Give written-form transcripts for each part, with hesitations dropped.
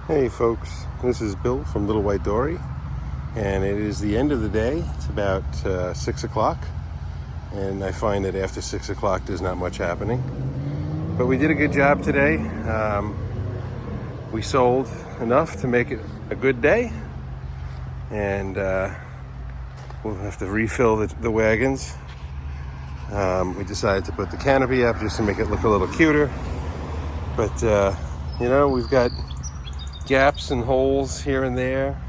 Hey folks, this is Bill from Little White Dory, and it is the end of the day. It's about 6 o'clock, and I find that after 6 o'clock there's not much happening. But we did a good job today. We sold enough to make it a good day, and we'll have to refill the wagons. We decided to put the canopy up just to make it look a little cuter, but we've got gaps and holes here and there.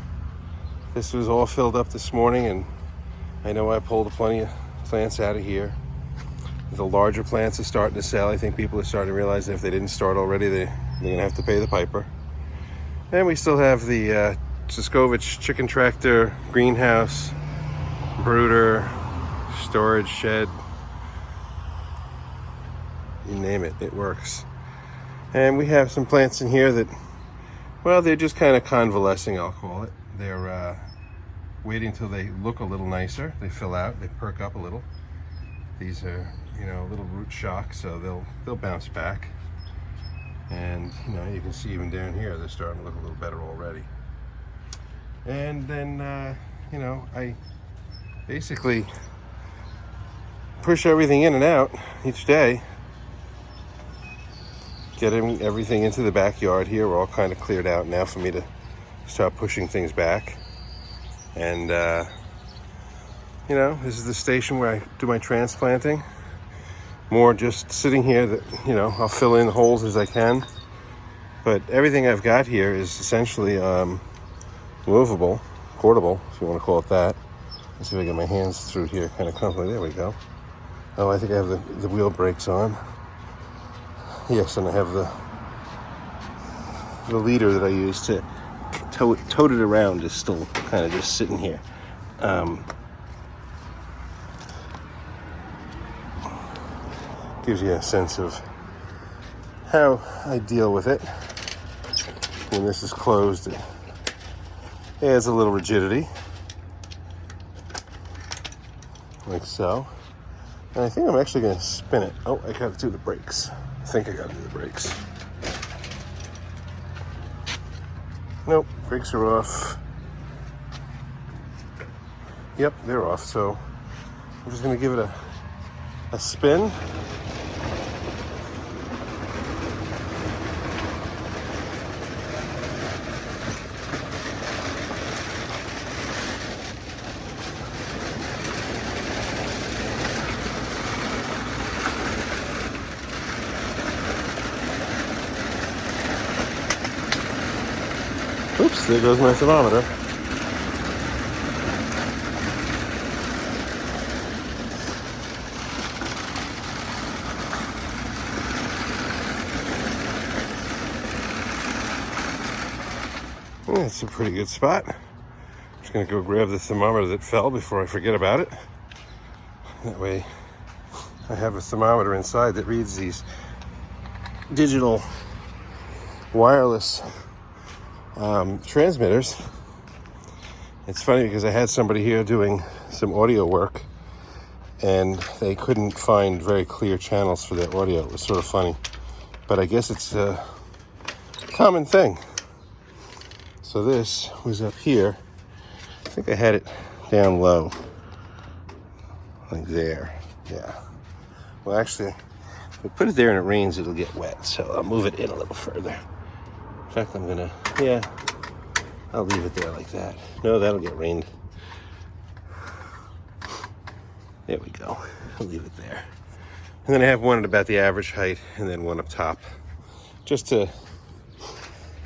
This was all filled up this morning, and I know I pulled plenty of plants out of here. The larger plants are starting to sell. I think people are starting to realize that if they didn't start already, they're going to have to pay the piper. And we still have the Siskovich chicken tractor, greenhouse, brooder, storage shed. You name it, it works. And we have some plants in here that, well, they're just kind of convalescing, I'll call it. They're waiting until they look a little nicer. They fill out, they perk up a little. These are, a little root shock, so they'll bounce back. And, you can see even down here, they're starting to look a little better already. And then, I basically push everything in and out each day. Getting everything into the backyard here. We're all kind of cleared out now for me to start pushing things back. And, this is the station where I do my transplanting. More just sitting here that, I'll fill in holes as I can. But everything I've got here is essentially movable, portable, if you want to call it that. Let's see if I get my hands through here kind of comfortably. There we go. Oh, I think I have the wheel brakes on. Yes, and I have the leader that I use to tote it around is still kind of just sitting here. Gives you a sense of how I deal with it. When this is closed, it adds a little rigidity, like so. And I think I'm actually going to spin it. Oh, I got to do the brakes. I think I got to do the brakes. Nope, brakes are off. Yep, they're off. So I'm just going to give it a spin. Oops, there goes my thermometer. It's a pretty good spot. Just gonna go grab the thermometer that fell before I forget about it. That way I have a thermometer inside that reads these digital wireless transmitters. It's funny because I had somebody here doing some audio work and they couldn't find very clear channels for their audio. It was sort of funny, but I guess it's a common thing. So this was up here. I think I had it down low, like there. Yeah. Well, actually, if I put it there and it rains, it'll get wet. So I'll move it in a little further. In fact, I'll leave it there like that. No, that'll get rained. There we go. I'll leave it there. And then I have one at about the average height and then one up top. Just to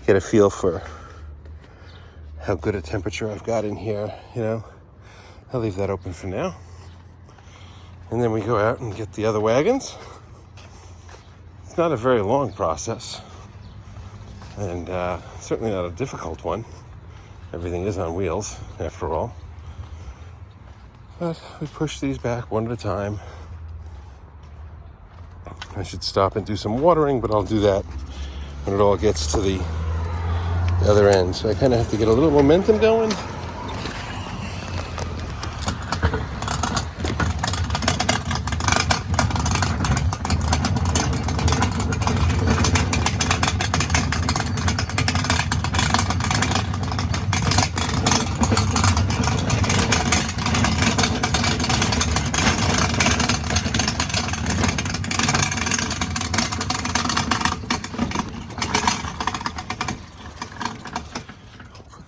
get a feel for how good a temperature I've got in here, I'll leave that open for now. And then we go out and get the other wagons. It's not a very long process. And certainly not a difficult one. Everything is on wheels, after all. But we push these back one at a time. I should stop and do some watering, but I'll do that when it all gets to the other end. So I kind of have to get a little momentum going.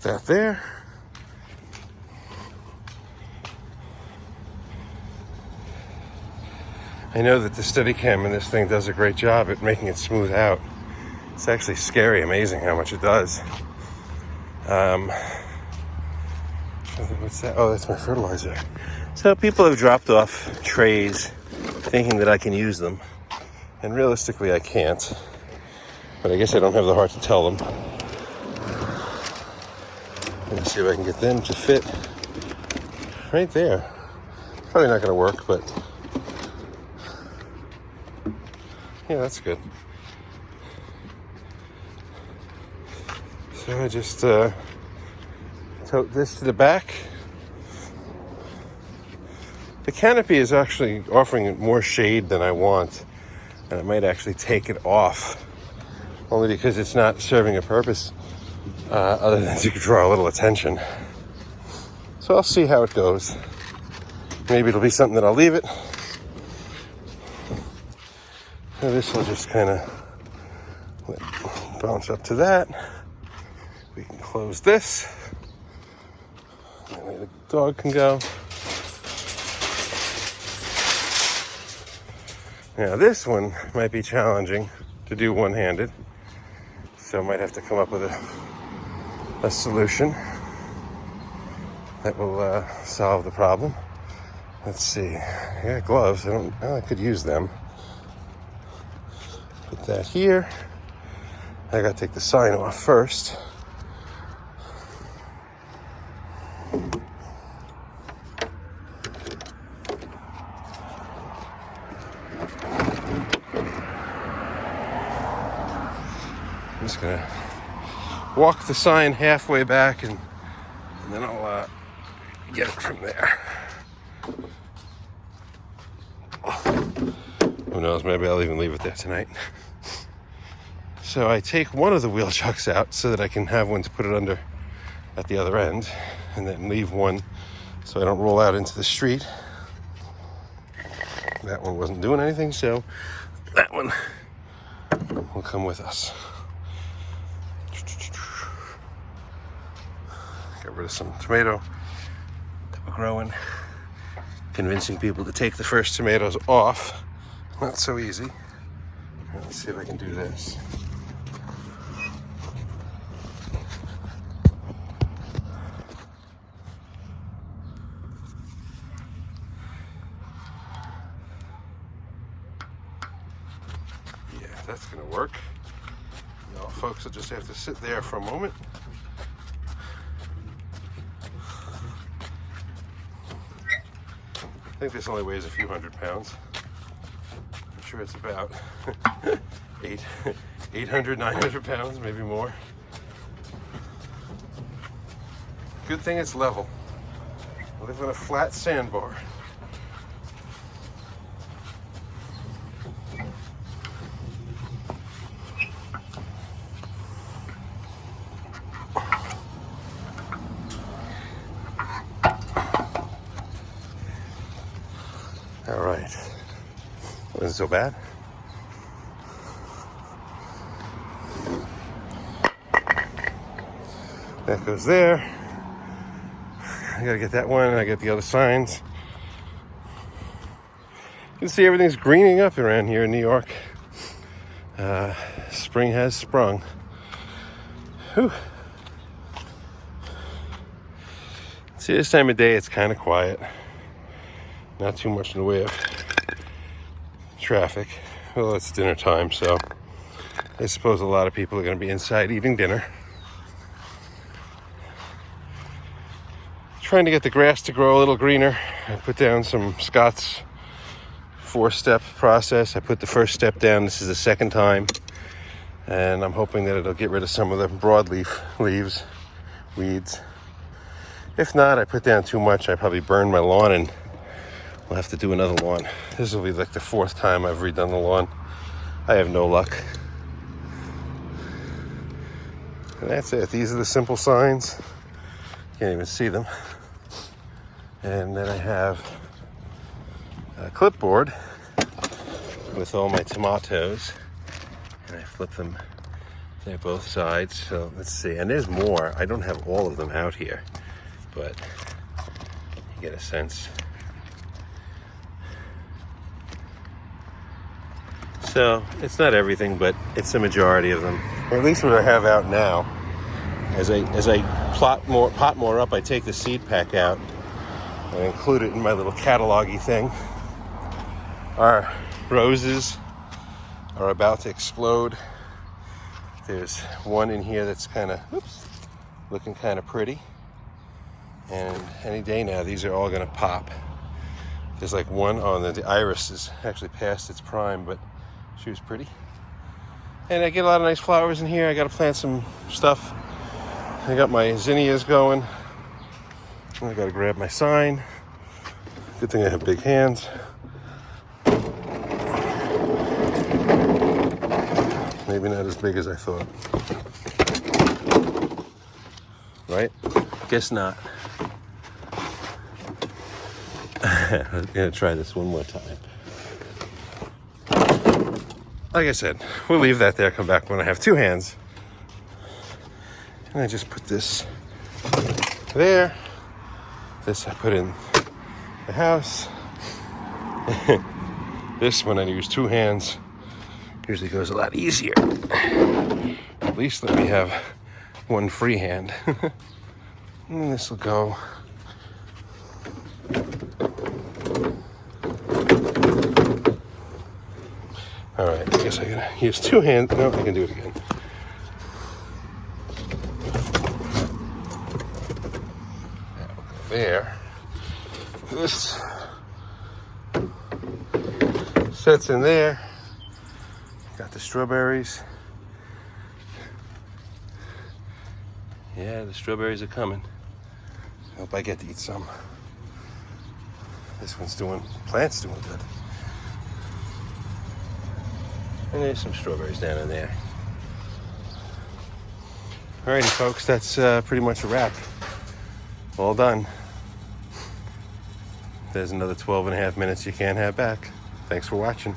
that there. I know that the Steadicam in this thing does a great job at making it smooth out. It's actually scary, amazing how much it does. What's that? Oh, that's my fertilizer. So people have dropped off trays thinking that I can use them. And realistically, I can't. But I guess I don't have the heart to tell them. Let me see if I can get them to fit right there. Probably not going to work, but yeah, that's good. So I just tote this to the back. The canopy is actually offering more shade than I want, and I might actually take it off, only because it's not serving a purpose other than to draw a little attention. So I'll see how it goes. Maybe it'll be something that I'll leave it. So this will just kind of bounce up to that. We can close this. That way the dog can go. Now this one might be challenging to do one-handed, so I might have to come up with a solution that will solve the problem. Let's see. I got gloves. I could use them. Put that here. I gotta take the sign off first. I'm just gonna walk the sign halfway back and then I'll get it from there. Who knows, maybe I'll even leave it there tonight. So I take one of the wheel chucks out so that I can have one to put it under at the other end, and then leave one so I don't roll out into the street. That one wasn't doing anything, so that one will come with us. Got rid of some tomato that were growing. Convincing people to take the first tomatoes off. Not so easy. Let's see if I can do this. Yeah, that's gonna work. Now, folks will just have to sit there for a moment. I think this only weighs a few 100 pounds. I'm sure it's about 800, 900 pounds, maybe more. Good thing it's level. I live on a flat sandbar. All right, wasn't so bad. That goes there. I gotta get that one, and I get the other signs. You can see everything's greening up around here in New York. Spring has sprung. Whew. See, this time of day it's kind of quiet. Not too much in the way of traffic. Well, it's dinner time, so I suppose a lot of people are going to be inside eating dinner. Trying to get the grass to grow a little greener. I put down some Scott's 4-step process. I put the first step down. This is the second time. And I'm hoping that it'll get rid of some of the broadleaf leaves, weeds. If not, I put down too much. I probably burn my lawn and we'll have to do another lawn. This will be like the 4th time I've redone the lawn. I have no luck. And that's it. These are the simple signs. Can't even see them. And then I have a clipboard with all my tomatoes. And I flip them They're both sides, so let's see. And there's more. I don't have all of them out here, but you get a sense. So it's not everything, but it's the majority of them. Or at least what I have out now. As I pot more up, I take the seed pack out and include it in my little catalog-y thing. Our roses are about to explode. There's one in here that's kind of, looking kind of pretty. And any day now, these are all gonna pop. There's like one on the iris is actually past its prime, but she was pretty. And I get a lot of nice flowers in here. I gotta plant some stuff. I got my zinnias going. I gotta grab my sign. Good thing I have big hands. Maybe not as big as I thought. Right? Guess not. I'm gonna try this one more time. Like I said, we'll leave that there, come back when I have two hands. And I just put this there. This I put in the house. This, when I use two hands, usually goes a lot easier. At least let me have one free hand. And this will go. All right, I guess I gotta use two hands. No, I can do it again. That will go there. This sets in there. Got the strawberries. Yeah, the strawberries are coming. Hope I get to eat some. This one's plant's doing good. And there's some strawberries down in there. Alrighty, folks, that's pretty much a wrap. All done. There's another 12 and a half minutes you can't have back. Thanks for watching.